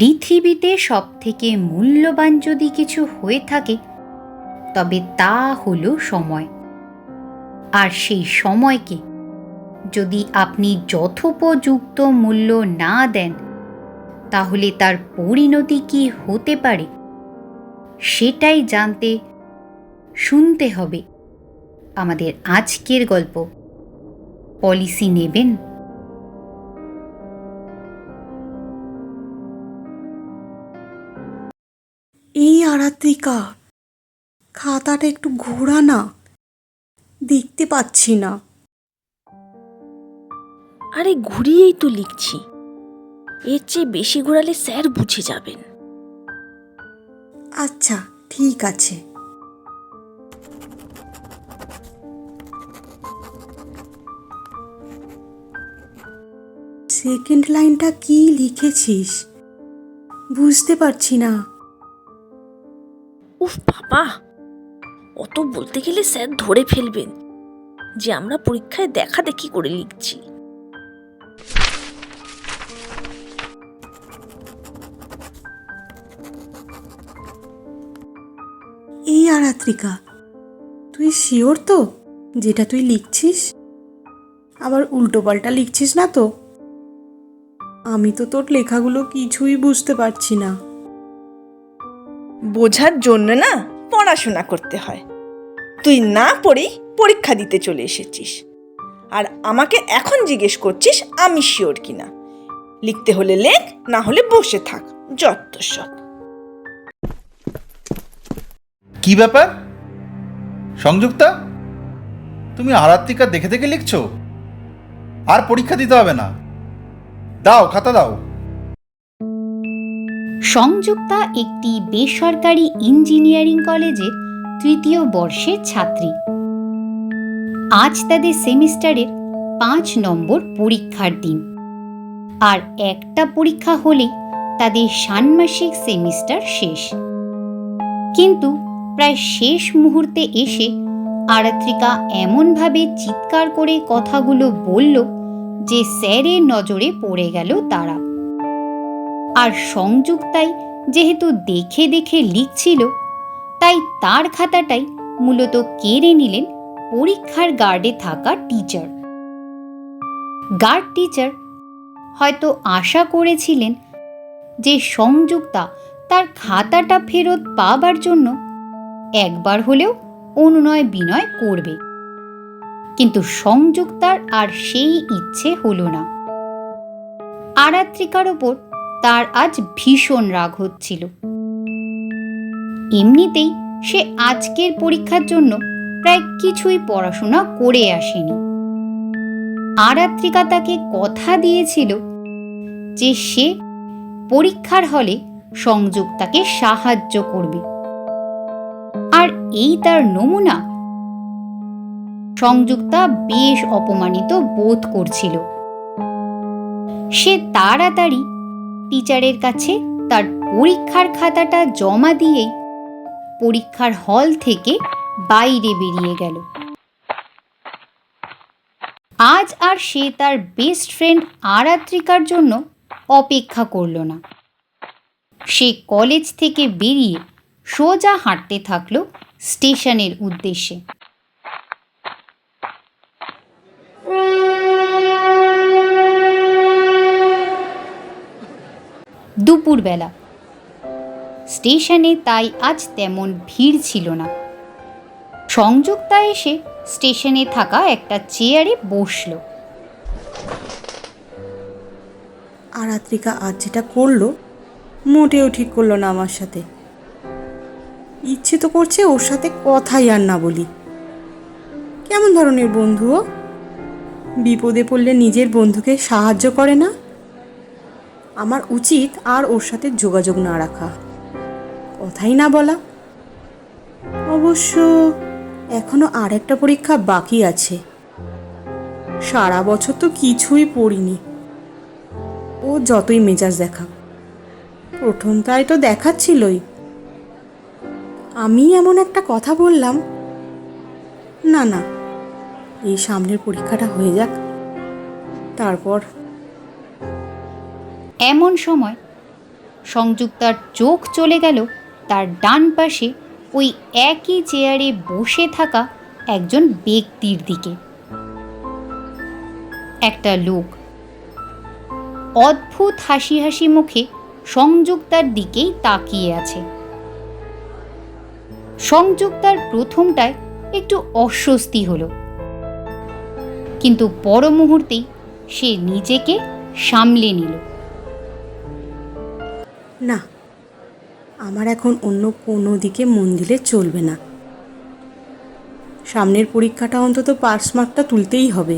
পৃথিবীতে সবথেকে মূল্যবান যদি কিছু হয়ে থাকে তবে তা হলো সময়। আর সেই সময়কে যদি আপনি যথোপযুক্ত মূল্য না দেন তাহলে তার পরিণতি কি হতে পারে সেটাই জানতে শুনতে হবে আমাদের আজকের গল্প। পলিসি নেবেন? এই আরাত্রিকা, খাতাটা একটু ঘোরা না, দেখতে পাচ্ছি না। আরে ঘুরিয়েই তো লিখছি, এর চেয়ে বেশি ঘোরালে স্যার বুঝে যাবেন। আচ্ছা ঠিক আছে। সেকেন্ড লাইনটা কি লিখেছিস বুঝতে পারছি না। উফ বাবা, অত বলতে গেলে স্যার ধরে ফেলবেন যে আমরা পরীক্ষায় দেখা দেখি করে লিখছি। এই আরাত্রিকা, তুই শিওর তো যেটা তুই লিখছিস? আবার উল্টোপাল্টা লিখছিস না তো? আমি তো তোর লেখাগুলো কিছুই বুঝতে পারছি না। বোঝার জন্য না পড়াশোনা করতে হয়। তুই না পড়েই পরীক্ষা দিতে চলে এসেছিস, আর আমাকে এখন জিজ্ঞেস করছিস আমি শিওর কিনা। লিখতে হলে লেখ, না হলে বসে থাক, যত সব। কি ব্যাপার সংযুক্তা, তুমি আরাত্রিকা দেখে দেখে লিখছো? আর পরীক্ষা দিতে হবে না, দাও খাতা দাও। সংযুক্তা একটি বেসরকারি ইঞ্জিনিয়ারিং কলেজের তৃতীয় বর্ষের ছাত্রী। আজ তাদের সেমিস্টারের 5 নম্বর পরীক্ষার দিন, আর একটা পরীক্ষা হলেই তাদের ষান্মাসিক সেমিস্টার শেষ। কিন্তু প্রায় শেষ মুহূর্তে এসে আরাত্রিকা এমনভাবে চিৎকার করে কথাগুলো বলল যে স্যারের নজরে পড়ে গেল তারা। আর সংযুক্তাই যেহেতু দেখে দেখে লিখছিল, তাই তার খাতাটাই মূলত কেড়ে নিলেন পরীক্ষার গার্ডে থাকা টিচার। গার্ড টিচার হয়তো আশা করেছিলেন যে সংযুক্তা তার খাতাটা ফেরত পাবার জন্য একবার হলেও অনুনয় বিনয় করবে, কিন্তু সংযুক্তার আর সেই ইচ্ছে হলো না। আরাত্রিকার ওপর তার আজ ভীষণ রাগ হচ্ছিল। এমনিতেই সে আজকের পরীক্ষার জন্য প্রায় কিছুই পড়াশোনা করে আসেনি। আরাত্রিকা তাকে কথা দিয়েছিল যে সে পরীক্ষার হলে সংযুক্তাকে সাহায্য করবে, আর এই তার নমুনা। সংযুক্তা বেশ অপমানিত বোধ করছিল। সে তাড়াতাড়ি টিচারের কাছে তার পরীক্ষার খাতাটা জমা দিয়েই পরীক্ষার হল থেকে বাইরে বেরিয়ে গেল। আজ আর সে তার বেস্ট ফ্রেন্ড আরাত্রিকার জন্য অপেক্ষা করল না। সে কলেজ থেকে বেরিয়ে সোজা হাঁটতে থাকলো স্টেশনের উদ্দেশ্যে। দুপুরবেলা স্টেশনে তাই আজ তেমন ভিড় ছিল না। সংযুক্তা এসে স্টেশনে থাকা একটা চেয়ারে বসল। আরাত্রিকা আজ যেটা করলো মোটেও ঠিক করলো না আমার সাথে। ইচ্ছে তো করছে ওর সাথে কথাই আর না বলি। কেমন ধরনের বন্ধু ও? বিপদে পড়লে নিজের বন্ধুকে সাহায্য করে না। আমার উচিত আর ওর সাথে যোগাযোগ না রাখা, কথাই না বলা। অবশ্য এখনো আর একটা পরীক্ষা বাকি আছে। সারা বছর তো কিছুই পড়িনি। ও যতই মেজাজ দেখা, প্রথমটায় তো দেখাচ্ছিলই। আমি এমন একটা কথা বললাম, না না, এই সামনের পরীক্ষাটা হয়ে যাক, তারপর। এমন সময় সংযুক্তার চোখ চলে গেল তার ডান পাশে ওই একই চেয়ারে বসে থাকা একজন ব্যক্তির দিকে। একটা লোক অদ্ভুত হাসি হাসি মুখে সংযুক্তার দিকেই তাকিয়ে আছে। সংযুক্তার প্রথমটায় একটু অস্বস্তি হলো, কিন্তু পর মুহূর্তেই সে নিজেকে সামলে নিল। না, আমার এখন অন্য কোনো দিকে মন দিলে চলবে না। সামনের পরীক্ষাটা অন্তত পাস মার্কটা তুলতেই হবে।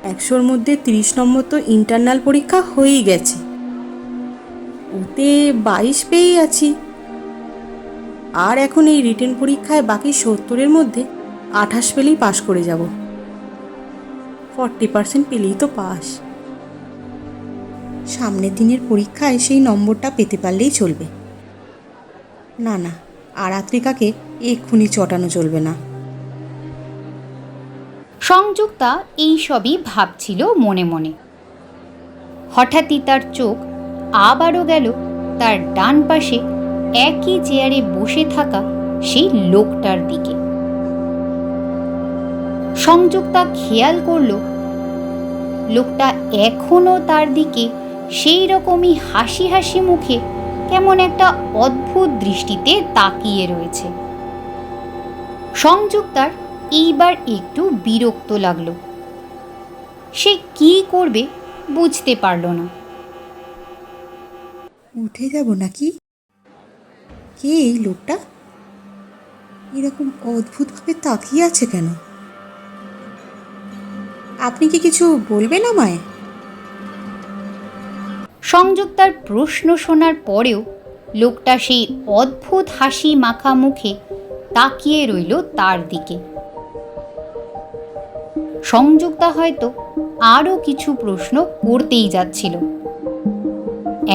100-র মধ্যে 30 নম্বর তো ইন্টারনাল পরীক্ষা হয়েই গেছে, ওতে 22 পেয়েই আছি। আর এখন এই রিটেন পরীক্ষায় বাকি 70-এর মধ্যে 28 পেলেই পাশ করে যাব। 40% পেলেই তো পাস। সামনের দিনের পরীক্ষায় সেই নম্বরটা পেতে পারলেই চলবে। না না, আরাত্রিকাকে এক্ষুনি চটানো চলবে না। সংযুক্তা এইসবই ভাবছিল মনে মনে। হঠাৎই তার চোখ আবারও গেল তার ডান পাশে একই চেয়ারে বসে থাকা সেই লোকটার দিকে। সংযুক্তা খেয়াল করল লোকটা এখনো তার দিকে সেই রকমই হাসি হাসি মুখে কেমন একটা অদ্ভুত দৃষ্টিতে তাকিয়ে রয়েছে। সংযুক্তার এইবার একটু বিরক্ত লাগলো। সে কি করবে বুঝতে পারল না। উঠে যাব নাকি? কে এই লোকটা? এরকম অদ্ভুতভাবে তাকিয়ে আছে কেন? আপনি কি কিছু বলবেন আমায়? সংযুক্তার প্রশ্ন শোনার পরেও লোকটা সেই অদ্ভুত হাসি মাখা মুখে তাকিয়ে রইল তার দিকে। সংযুক্তা হয়তো আরও কিছু প্রশ্ন করতেই যাচ্ছিল।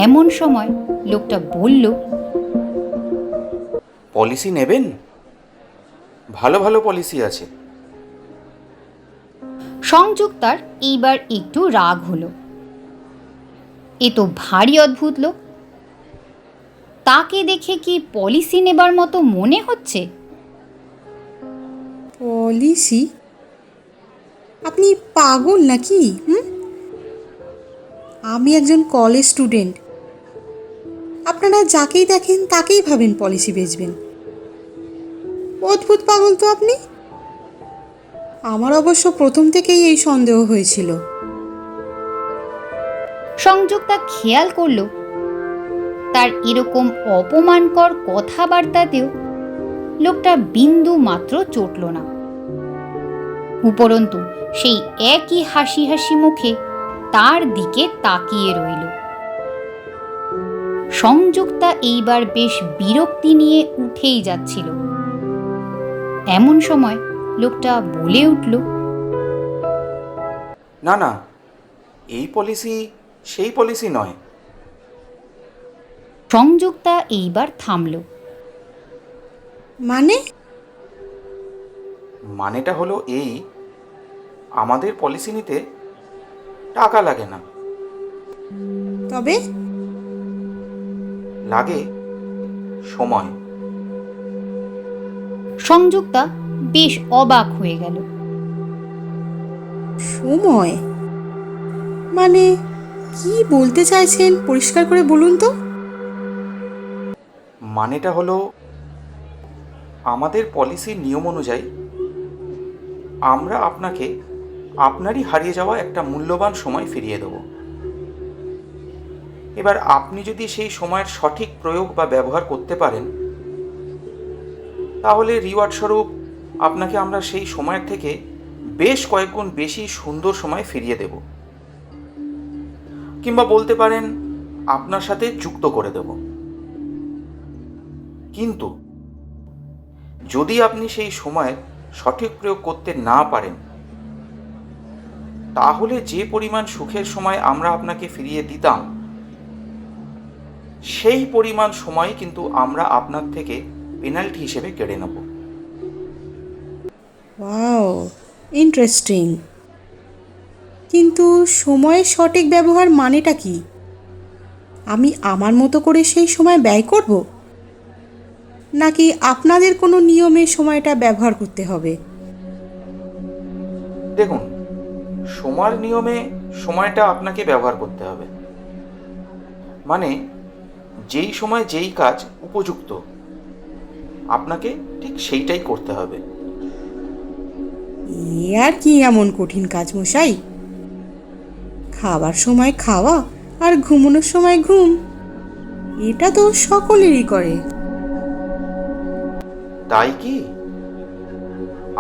এমন সময় লোকটা বলল, পলিসি নেবেন? ভালো ভালো পলিসি আছে। সংযুক্তার এইবার একটু রাগ হলো। এ তো ভারী অদ্ভুত লোক। তাকে দেখে কি পলিসি নেবার মতো মনে হচ্ছে? পলিসি? আপনি পাগল নাকি? আমি একজন কলেজ স্টুডেন্ট। আপনারা যাকেই দেখেন তাকেই ভাবেন পলিসি বেচবেন। অদ্ভুত পাগল তো আপনি। আমার অবশ্য প্রথম থেকেই এই সন্দেহ হয়েছিল। সংযুক্তা খেয়াল করল তার এরকম অপমানকর কথাবার্তাতেও লোকটা বিন্দু মাত্র চটল না। উপরন্তু সেই একই হাসি হাসি মুখে তার দিকে তাকিয়ে রইল। সংযুক্তা এইবার বেশ বিরক্তি নিয়ে উঠেই যাচ্ছিল। এমন সময় লোকটা বলে উঠল, না না, এই পলিসি সেই পলিসি নয়। সংযুক্তা এইবার থামল। মানেটা হলো এই, আমাদের পলিসি নিতে টাকা লাগে না, তবে লাগে সময়। সংযুক্তা বেশ অবাক হয়ে গেল। সময় মানে কি বলতে চাইছেন পরিষ্কার করে বলুন তো? মানেটা হলো আমাদের পলিসির নিয়ম অনুযায়ী আমরা আপনাকে আপনারই হারিয়ে যাওয়া একটা মূল্যবান সময় ফিরিয়ে দেব। এবার আপনি যদি সেই সময়ের সঠিক প্রয়োগ বা ব্যবহার করতে পারেন, তাহলে রিওয়ার্ড স্বরূপ আপনাকে আমরা সেই সময়ের থেকে বেশ কয়েকগুণ বেশি সুন্দর সময় ফিরিয়ে দেব, কিংবা বলতে পারেন আপনার সাথে যুক্ত করে দেব। কিন্তু যদি আপনি সেই সময় সঠিক প্রয়োগ করতে না পারেন, তাহলে যে পরিমাণ সুখের সময় আমরা আপনাকে ফিরিয়ে দিতাম, সেই পরিমাণ সময় কিন্তু আমরা আপনার থেকে পেনাল্টি হিসেবে কেড়ে নেব। Wow, interesting. কিন্তু সময়ের সঠিক ব্যবহার মানেটা কি? আমি আমার মতো করে সেই সময় ব্যয় করব, নাকি আপনাদের কোনো নিয়মে সময়টা ব্যবহার করতে হবে? দেখুন, সময়ের নিয়মে সময়টা আপনাকে ব্যবহার করতে হবে। মানে যেই সময় যেই কাজ উপযুক্ত, আপনাকে ঠিক সেইটাই করতে হবে। এ আর কি এমন কঠিন কাজ মশাই? খাবার সময় খাওয়া আর ঘুমানোর সময় ঘুম, এটা তো সকলেরই করে। তাই কি?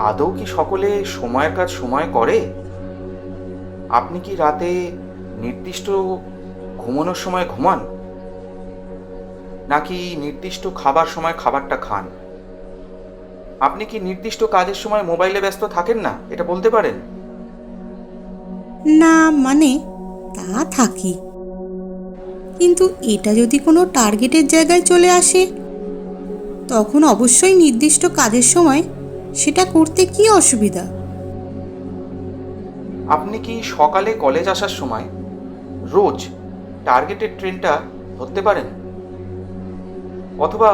আদৌ কি সকলে সময়ের কাজ সময় করে? আপনি কি রাতে নির্দিষ্ট ঘুমানোর সময় ঘুমান, নাকি নির্দিষ্ট খাবার সময় খাবারটা খান? আপনি কি নির্দিষ্ট কাজের সময় মোবাইলে ব্যস্ত থাকেন না, এটা বলতে পারেন? না মানে তা থাকি, কিন্তু এটা যদি কোনো টার্গেটের জায়গায় চলে আসে, তখন অবশ্যই নির্দিষ্ট কাজের সময় সেটা করতে কি অসুবিধা? আপনি কি সকালে কলেজ আসার সময় রোজ টার্গেটেড ট্রেনটা ধরতে পারেন? অথবা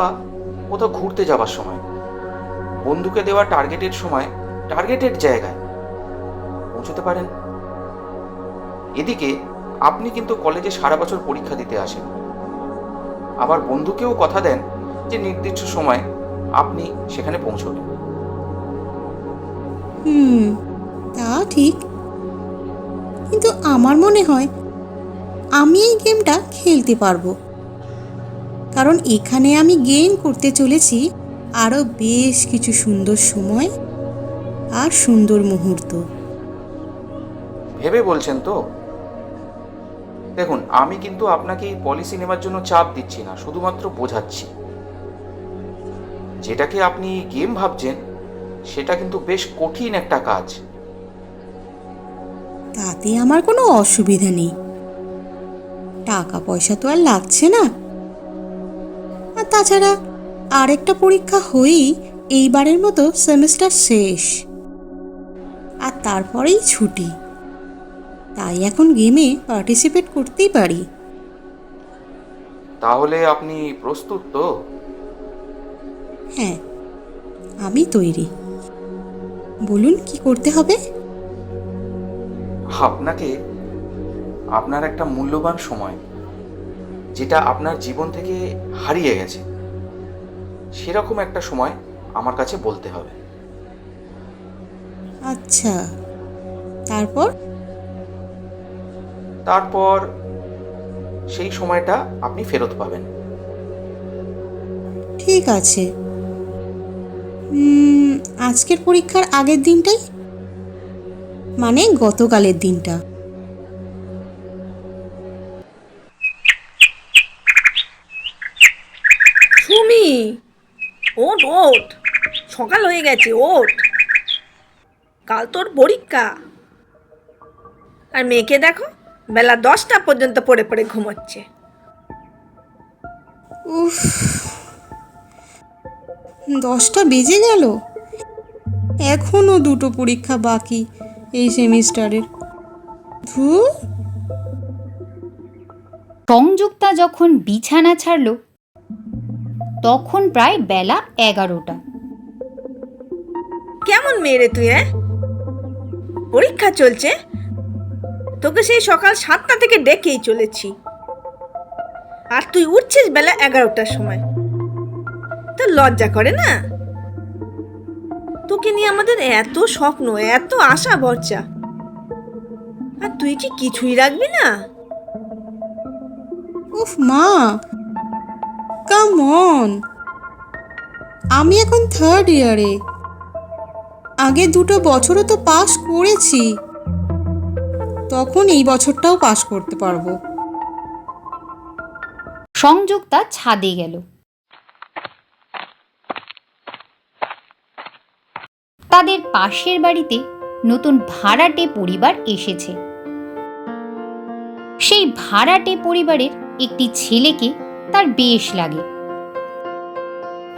কোথাও ঘুরতে যাওয়ার সময় বন্ধুকে দেওয়া টার্গেটেড সময় টার্গেটেড জায়গায় পৌঁছতে পারেন? এদিকে আপনি কিন্তু কলেজে সারা বছর পরীক্ষা দিতে আসেন, আবার বন্ধুকেও কথা দেন যে নির্দিষ্ট সময় আপনি সেখানে পৌঁছবেন। তা ঠিক, কিন্তু আমার মনে হয় আমি এই গেমটা খেলতে পারবো, কারণ এখানে আমি গেম করতে চলেছি আরও বেশ কিছু সুন্দর সময় আর সুন্দর মুহূর্ত। ভেবে বলছেন তো? দেখুন, আমি কিন্তু আপনাকে এই পলিসি নেওয়ার জন্য চাপ দিচ্ছি না, শুধুমাত্র বোঝাচ্ছি। যেটাকে আপনি গেম ভাবছেন সেটা কিন্তু বেশ কঠিন একটা কাজ। তাতে আমার কোনো অসুবিধা নেই, টাকা পয়সা তো আর লাগছে না। আর তাছাড়া আরেকটা পরীক্ষা হয়েই এইবারের মতো সেমিস্টার শেষ, আর তারপরেই ছুটি। তাই এখন গেমে পার্টিসিপেট করতেই পারি। তাহলে আপনি প্রস্তুত তো? হ্যাঁ, আমি তৈরি। বলুন কি করতে হবে? আপনাকে আপনার একটা মূল্যবান সময়, যেটা আপনার জীবন থেকে হারিয়ে গেছে, সেরকম একটা সময় আমার কাছে বলতে হবে। আচ্ছা, তারপর? তারপর সেই সময়টা আপনি ফেরত পাবেন। ঠিক আছে। আজকের পরীক্ষার আগের দিনটাই, মানে গতকালের দিনটা। সুমি, ওঠ ওঠ, সকাল হয়ে গেছে, ওঠ। কাল তোর পরীক্ষা। আর মেয়েকে দেখো, বেলা 10টা পর্যন্ত পড়ে পড়ে ঘুমোচ্ছে। উফ, 10টা বেজে গেল, এখনো দুটো পরীক্ষা বাকি এই সেমিস্টারের। ধুর। সংযুক্তা যখন বিছানা ছাড়ল তখন প্রায় বেলা 11টা। কেমন মেয়ে রে তুই? পরীক্ষা চলছে, তোকে সেই সকাল 7টা থেকে ডেকেই চলেছি, আর তুই উঠছিস বেলা 11টার সময়। তোর লজ্জা করে না? তোকে নিয়ে আমাদের এত স্বপ্ন, এত আশা ভরসা, আর তুই কি কিছুই রাখবি না? উফ মা, কাম অন। আমি এখন 3rd ইয়ারে, আগে 2টো বছরও তো পাস করেছি, তখন এই বছরটাও পাস করতে পারবো। সংযুক্তা ছাদে গেল। তাদের পাশের বাড়িতে নতুন ভাড়াটে পরিবার এসেছে। সেই ভাড়াটে পরিবারের একটি ছেলেকে তার বেশ লাগে,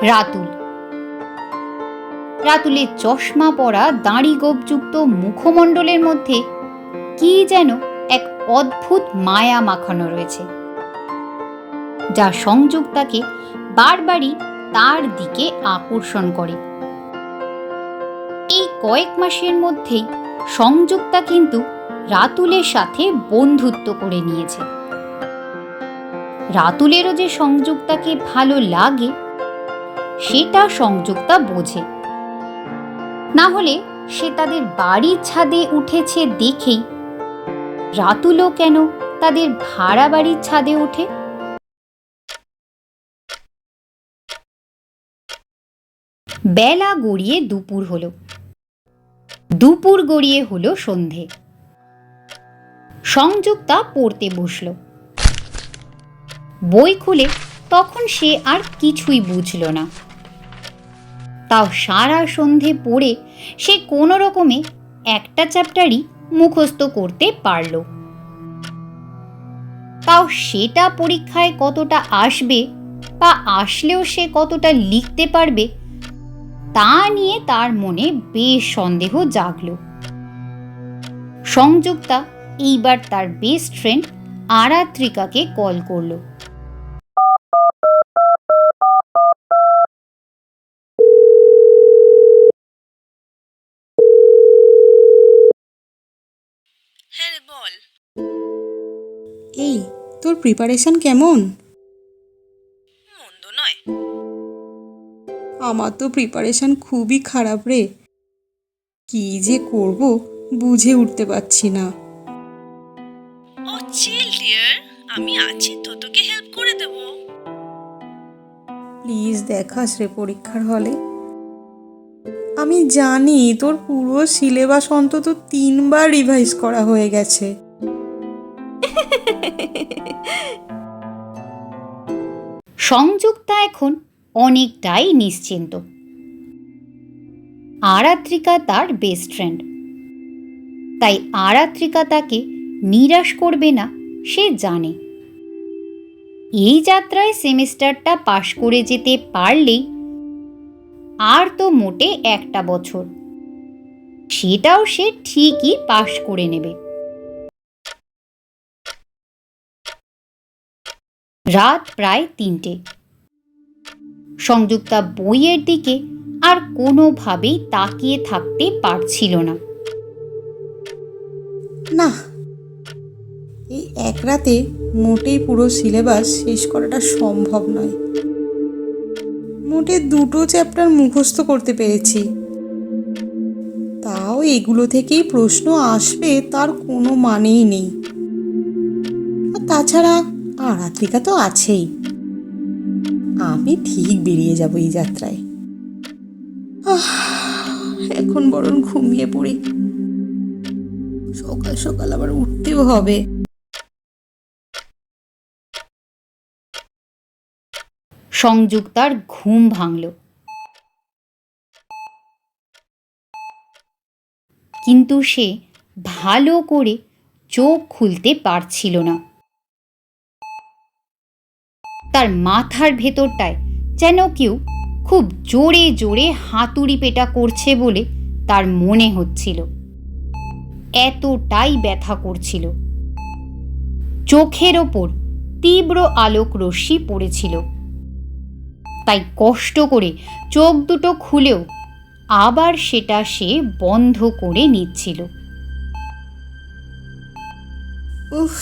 রাতুল। রাতুলের চশমা পরা দাড়ি গোঁফযুক্ত মুখমণ্ডলের মধ্যে কি যেন এক অদ্ভুত মায়া মাখানো রয়েছে। যা সংযুক্তাকে বারবারই তার দিকে আকর্ষণ করে। এই কয়েক মাসের মধ্যেই সংযুক্তা কিন্তু রাতুলের সাথে বন্ধুত্ব করে নিয়েছে। রাতুলেরও যে সংযুক্তাকে ভালো লাগে সেটা সংযুক্তা বোঝে, না হলে সে তাদের বাড়ির ছাদে উঠেছে দেখেই রাতুলও কেন তাদের ভাড়া বাড়ির ছাদে ওঠে। বেলা গড়িয়ে দুপুর হলো, দুপুর গড়িয়ে হলো সন্ধে। সংযুক্তা পড়তে বসল। বই খুলে তখন সে আর কিছুই বুঝল না। তাও সারা সন্ধে পড়ে সে কোনো রকমে একটা চ্যাপ্টারই মুখস্থ করতে পারল। তাও সেটা পরীক্ষায় কতটা আসবে বা আসলেও সে কতটা লিখতে পারবে তা নিয়ে তার মনে বেশ সন্দেহ জাগল। সংযুক্তা এইবার তার বেস্ট ফ্রেন্ড আরাত্রিকাকে কল করল। হ্যাঁ রে, বল। এই তোর প্রিপারেশন কেমন? মন্দ নয়। আমার তো প্রিপারেশন খুবই খারাপ রে। কি যে করব বুঝে উঠতে পারছি না। ও চিল ডিয়ার, আমি আছি তো, তোকে হেল্প করে দেব। প্লিজ দেখাস রে পরীক্ষার হলে। আমি জানি তোর পুরো সিলেবাস অন্তত 3 বার রিভাইজ করা হয়ে গেছে। সংযুক্তা এখন অনেকটাই নিশ্চিন্ত। আরাত্রিকা তার বেস্ট ফ্রেন্ড, তাই আরাত্রিকা তাকে নিরাশ করবে না সে জানে। এই যাত্রায় সেমিস্টারটা পাশ করে যেতে পারলেই আর তো মোটে একটা বছর, সেটাও সে ঠিকই পাশ করে নেবে। রাত প্রায় 3টে। সংযুক্তা বইয়ের দিকে আর কোনোভাবেই তাকিয়ে থাকতে পারছিল না। না, এই এক রাতে মোটেই পুরো সিলেবাস শেষ করাটা সম্ভব নয়। মোটে 2টো চ্যাপ্টার মুখস্থ করতে পেরেছি, তাও এগুলো থেকেই প্রশ্ন আসবে তার কোনো মানেই নেই। আর তাছাড়া আরাত্রিকা তো আছেই। আমি ঠিক বেরিয়ে যাব এই যাত্রায়। এখন বরং ঘুমিয়ে পড়ি, সকাল সকাল আবার উঠতেও হবে। সংযুক্তার ঘুম ভাঙল, কিন্তু সে ভালো করে চোখ খুলতে পারছিল না। তার মাথার ভেতরটায় যেন কেউ খুব জোরে জোরে হাতুড়ি পেটা করছে বলে তার মনে হচ্ছিল। এতটাই ব্যথা করছিল। চোখের ওপর তীব্র আলোক রশ্মি পড়েছিল, তাই কষ্ট করে চোখ দুটো খুলেও আবার সেটা সে বন্ধ করে নিচ্ছিল। উফ,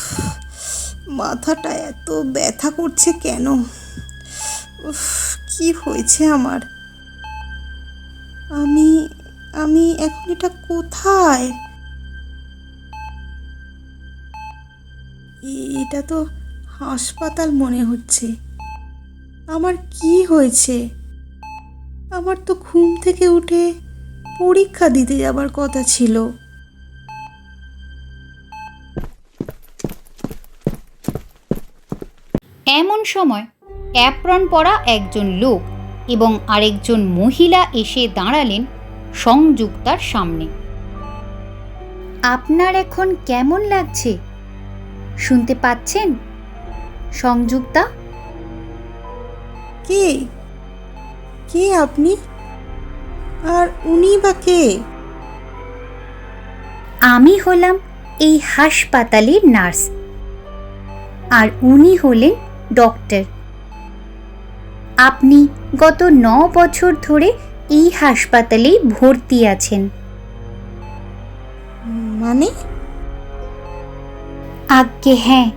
মাথাটা এত ব্যথা করছে কেন? উফ, কি হয়েছে আমার? আমি আমি এখন এটা কোথায়? এটা তো হাসপাতাল মনে হচ্ছে। আমার কি হয়েছে? আমার তো ঘুম থেকে উঠে পরীক্ষা দিতে যাবার কথা ছিল। এমন সময় অ্যাপ্রন পরা একজন লোক এবং আরেকজন মহিলা এসে দাঁড়ালেন সংযুক্তার সামনে। আপনার এখন কেমন লাগছে? শুনতে পাচ্ছেন সংযুক্তা? কে কে আপনি? আর উনি বা কে? আমি হলাম এই হাসপাতালের নার্স, আর উনি হলেন ডক্টর। আপনি গত 9 বছর ধরে এই হাসপাতালেই ভর্তি আছেন। মানে? আজ্ঞে হ্যাঁ,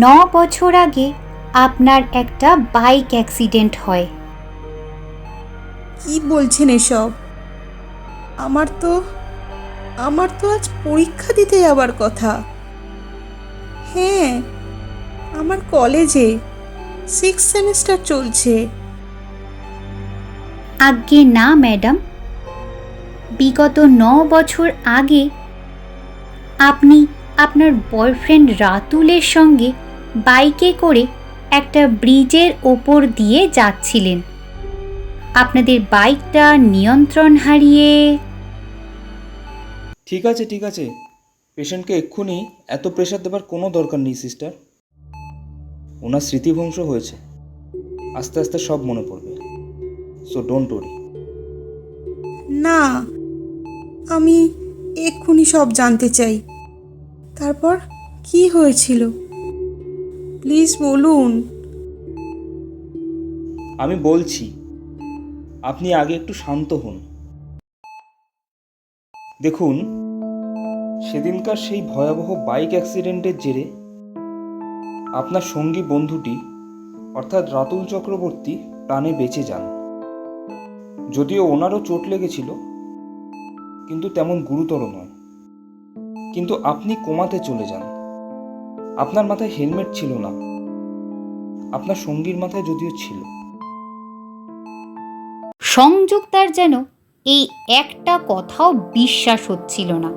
9 বছর আগে আপনার একটা বাইক অ্যাক্সিডেন্ট হয়। কি বলছেন এসব? আমার তো আজ পরীক্ষা দিতে যাবার কথা। হ্যাঁ, আমার কলেজে 6th সেমিস্টার চলছে। আজ্ঞে না ম্যাডাম, বিগত 9 বছর আগে আপনি আপনার বয়ফ্রেন্ড রাতুলের সঙ্গে বাইকে করে একটা ব্রিজের ওপর দিয়ে যাচ্ছিলেন। আপনাদের বাইকটা নিয়ন্ত্রণ হারিয়ে। ঠিক আছে, পেশেন্টকে এক্ষুনি এত প্রেশার দেবার কোনো দরকার নেই সিস্টার। ওনার স্মৃতিভ্রংশ হয়েছে, আস্তে আস্তে সব মনে পড়বে, সো ডোন্ট ওরি। না, আমি এক্ষুনি সব জানতে চাই। তারপর কি হয়েছিল? প্লিজ বলুন। আমি বলছি, আপনি আগে একটু শান্ত হন। দেখুন, সেদিনকার সেই ভয়াবহ বাইক অ্যাক্সিডেন্টের জেরে আপনার সঙ্গী বন্ধুটি অর্থাৎ রাতুল চক্রবর্তী প্রাণে বেঁচে যান। যদিও ওনারও চোট লেগেছিল, কিন্তু তেমন গুরুতর নয়। কিন্তু আপনি কোমাতে চলে যান। আপনার মাথায় হেলমেট ছিল না, আপনার সঙ্গীর মাথায় যদিও ছিল। সংযুক্তার যেন এই একটা কথাও বিশ্বাস হচ্ছিল না।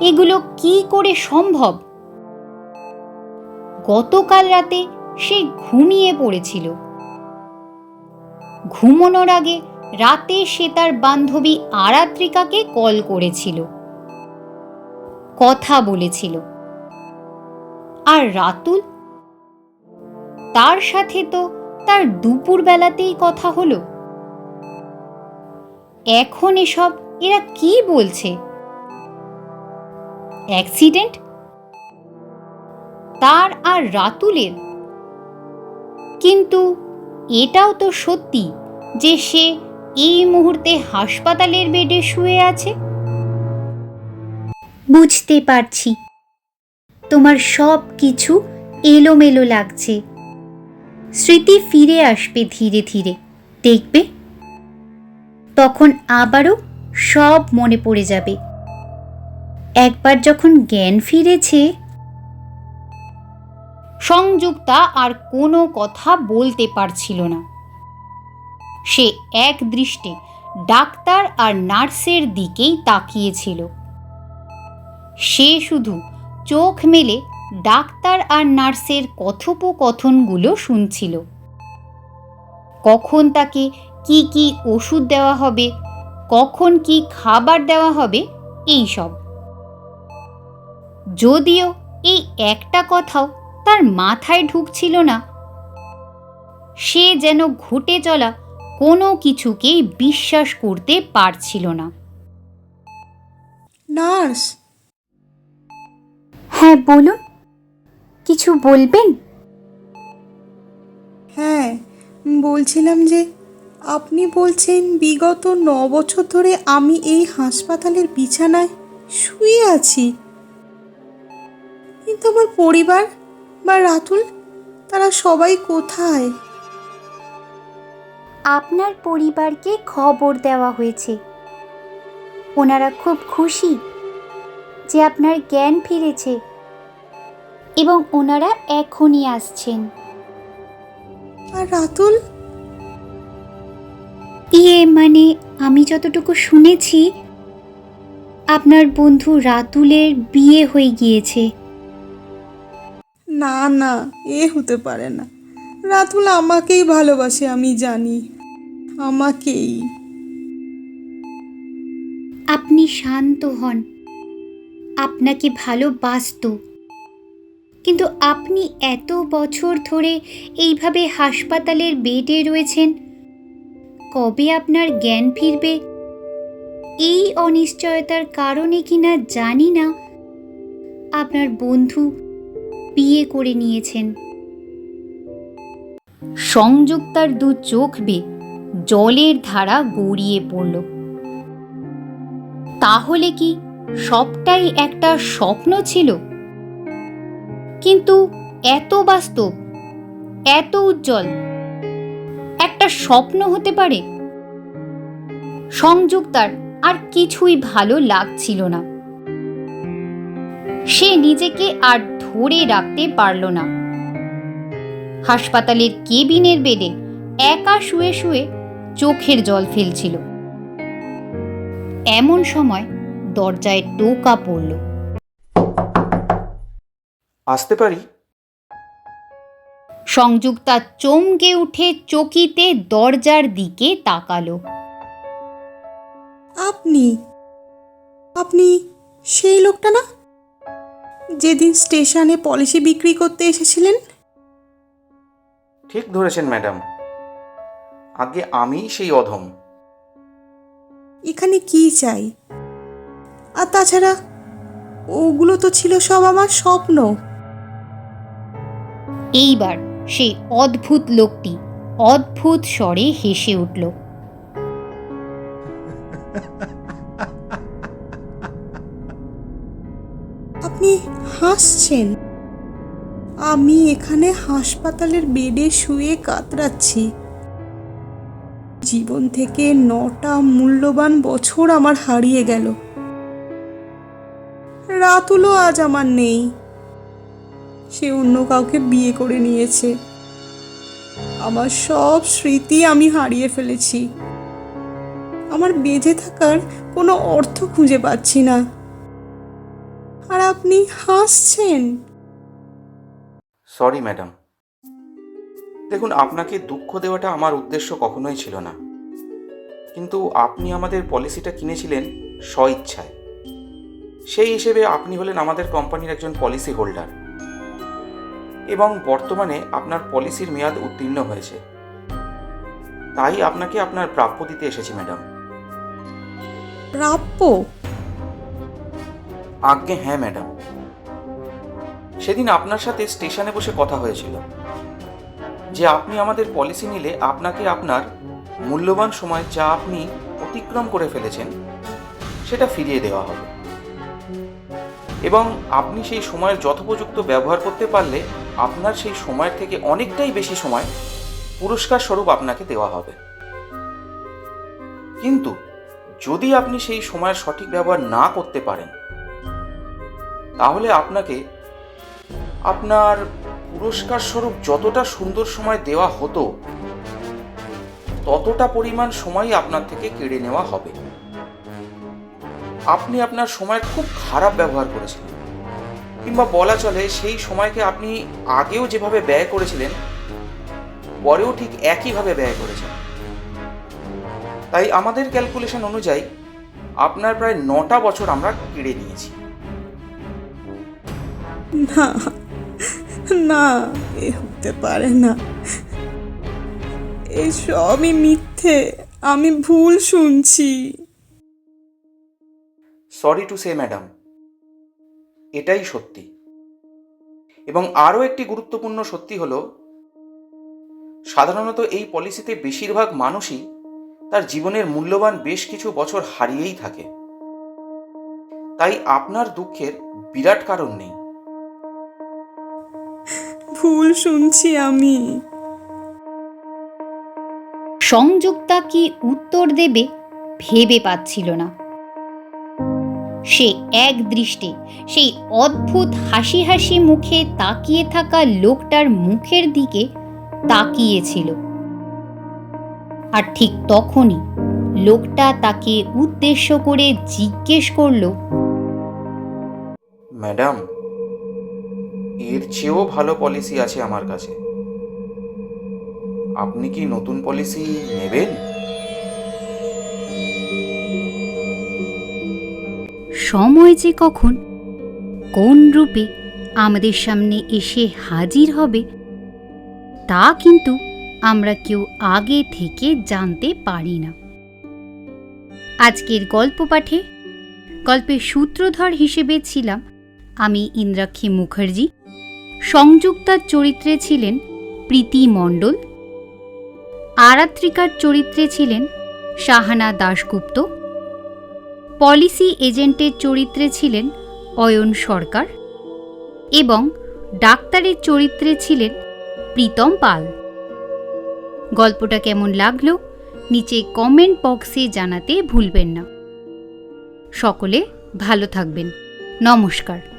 এগুলো কি করে সম্ভব? গতকাল রাতে সে ঘুমিয়ে পড়েছিল। ঘুমানোর আগে রাতে সে তার বান্ধবী আরাত্রিকাকে কল করেছিল, কথা বলেছিল। আর রাতুল, তার সাথে তো তার দুপুর বেলাতেই কথা হলো। এখন এসব এরা কি বলছে? অ্যাক্সিডেন্ট তার আর রাতুলের। কিন্তু এটাও তো সত্যি যে সে এই মুহূর্তে হাসপাতালের বেডে শুয়ে আছে। বুঝতে পারছি তোমার সব কিছু এলোমেলো লাগছে। স্মৃতি ফিরে আসবে ধীরে ধীরে, দেখবে তখন আবারও সব মনে পড়ে যাবে। একবার যখন জ্ঞান ফিরেছে। সংযুক্তা আর কোনো কথা বলতে পারছিল না। সে এক দৃষ্টে ডাক্তার আর নার্সের দিকেই তাকিয়েছিল। সে শুধু চোখ মেলে ডাক্তার আর নার্সের কথোপকথনগুলো শুনছিল। কখন তাকে কি কি ওষুধ দেওয়া হবে, কখন কি খাবার দেওয়া হবে, এই সব। যদিও এই একটা কথাও তার মাথায় ঢুকছিল না। সে যেন ঘটে চলা কোনো কিছুকেই বিশ্বাস করতে পারছিল না। নার্স, হ্যাঁ বলুন, কিছু বলবেন? হ্যাঁ বলছিলাম যে আপনি বলছেন বিগত 9 বছর ধরে আমি এই হাসপাতালের বিছানায় শুয়ে আছি, কিন্তু আমার পরিবার বা রাতুল, তারা সবাই কোথায়? আপনার পরিবারকে খবর দেওয়া হয়েছে। ওনারা খুব খুশি যে আপনার জ্ঞান ফিরেছে এবং ওনারা এখনই আসছেন। আর রাতুল? মানে আমি যতটুকু শুনেছি আপনার বন্ধু রাতুলের বিয়ে হয়ে গিয়েছে। না না, এ হতে পারে না। রাতুল আমাকেই ভালোবাসে, আমি জানি, আমাকেই। আপনি শান্ত হন, আপনাকে ভালোবাসতো। কিন্তু আপনি এত বছর ধরে এইভাবে হাসপাতালের বেডে রয়েছেন। কবে আপনার জ্ঞান ফিরবে এই অনিশ্চয়তার কারণে কিনা জানি না আপনার বন্ধু বিয়ে করে নিয়েছেন। সংযুক্তার দু চোখ বেয়ে জলের ধারা গড়িয়ে পড়ল। তাহলে কি সবটাই একটা স্বপ্ন ছিল? কিন্তু এত বাস্তব, এত উজ্জ্বল একটা স্বপ্ন হতে পারে? সংযুক্তার আর কিছুই ভালো লাগছিল না। সে নিজেকে আর ধরে রাখতে পারল না। হাসপাতালের কেবিনের বেডে একা শুয়ে শুয়ে চোখের জল ফেলছিল। এমন সময় দরজায় টোকা পড়ল। আসতে পারি? সংযুক্তা চমকে উঠে চকিতে দরজার দিকে তাকালো। আপনি আপনি সেই লোকটা না, যেদিন স্টেশনে পলিসি বিক্রি করতে এসেছিলেন? ঠিক ধরেছেন ম্যাডাম, আগে আমি সেই অধম। এখানে কি চাই? আর তাছাড়া ওগুলো তো ছিল সব আমার স্বপ্ন। এইবার সেই অদ্ভুত লোকটি অদ্ভুত স্বরে হেসে উঠল। আপনি হাসছেন? আমি এখানে হাসপাতালের বেডে শুয়ে কাতরাচ্ছি। জীবন থেকে 9টা মূল্যবান বছর আমার হারিয়ে গেল। রাতুলও আজ আমার নেই, সে অন্য কাউকে বিয়ে করে নিয়েছে। আমার সব স্মৃতি আমি হারিয়ে ফেলেছি। আমার বেঁচে থাকার কোনো অর্থ খুঁজে পাচ্ছি না, আর আপনি হাসছেন। সরি ম্যাডাম, দেখুন, আপনাকে দুঃখ দেওয়াটা আমার উদ্দেশ্য কখনোই ছিল না, কিন্তু আপনি আমাদের পলিসিটা কিনেছিলেন স্বইচ্ছায়। সেই হিসেবে আপনি হলেন আমাদের কোম্পানির একজন পলিসি হোল্ডার, এবং বর্তমানে আপনার পলিসির মেয়াদ উত্তীর্ণ হয়েছে। তাই আপনাকে আপনার প্রাপ্য দিতে এসেছি ম্যাডাম। প্রাপ্য? আজ্ঞে হ্যাঁ ম্যাডাম, সেদিন আপনার সাথে স্টেশনে বসে কথা হয়েছিল যে আপনি আমাদের পলিসি নিলে আপনাকে আপনার মূল্যবান সময় যা আপনি অতিক্রম করে ফেলেছেন সেটা ফিরিয়ে দেওয়া হবে, এবং আপনি সেই সময়ের যথোপযুক্ত ব্যবহার করতে পারলে আপনার সেই সময়ের থেকে অনেকটাই বেশি সময় পুরস্কার স্বরূপ আপনাকে দেওয়া হবে। কিন্তু যদি আপনি সেই সময়ের সঠিক ব্যবহার না করতে পারেন, তাহলে আপনাকে আপনার পুরস্কার স্বরূপ যতটা সুন্দর সময় দেওয়া হতো ততটা পরিমাণ সময়ই আপনার থেকে কেড়ে নেওয়া হবে। আপনি আপনার সময়ের খুব খারাপ ব্যবহার করেছিলেন, কিংবা বলা চলে সেই সময়কে আপনি আগেও যেভাবে ব্যয় করেছিলেন পরেও ঠিক একইভাবে ব্যয় করেছেন। তাই আমাদের ক্যালকুলেশন অনুযায়ী আপনার প্রায় 9টা বছর আমরা কেড়ে নিয়েছি। না না, এ হতে পারে না। এসবই মিথ্যে, আমি ভুল শুনছি। সরি টু সে ম্যাডাম, এটাই সত্যি। এবং আরও একটি গুরুত্বপূর্ণ সত্যি হলো, সাধারণত এই পলিসিতে বেশিরভাগ মানুষই তার জীবনের মূল্যবান বেশ কিছু বছর হারিয়েই থাকে। তাই আপনার দুঃখের বিরাট কারণ নেই। ভুল শুনছি আমি। সংযুক্তা কি উত্তর দেবে ভেবে পাচ্ছিল না। সে এক দৃষ্টে সেই অদ্ভুত হাসি হাসি মুখে তাকিয়ে থাকা লোকটার মুখের দিকে তাকিয়েছিল। আর ঠিক তখনই লোকটা তাকে উদ্দেশ্য করে জিজ্ঞেস করল, ম্যাডাম, এর চেয়েও ভালো পলিসি আছে আমার কাছে। আপনি কি নতুন পলিসি নেবেন? সময় যে কখন কোন রূপে আমাদের সামনে এসে হাজির হবে তা কিন্তু আমরা কেউ আগে থেকে জানতে পারি না। আজকের গল্প পাঠে গল্পের সূত্রধর হিসেবে ছিলাম আমি ইন্দ্রাক্ষী মুখার্জি। সংযুক্তার চরিত্রে ছিলেন প্রীতি মণ্ডল, আরাত্রিকার চরিত্রে ছিলেন সাহানা দাশগুপ্ত, পলিসি এজেন্টের চরিত্রে ছিলেন অয়ন সরকার এবং ডাক্তারের চরিত্রে ছিলেন প্রীতম পাল। গল্পটা কেমন লাগলো নিচে কমেন্ট বক্সে জানাতে ভুলবেন না। সকলে ভালো থাকবেন। নমস্কার।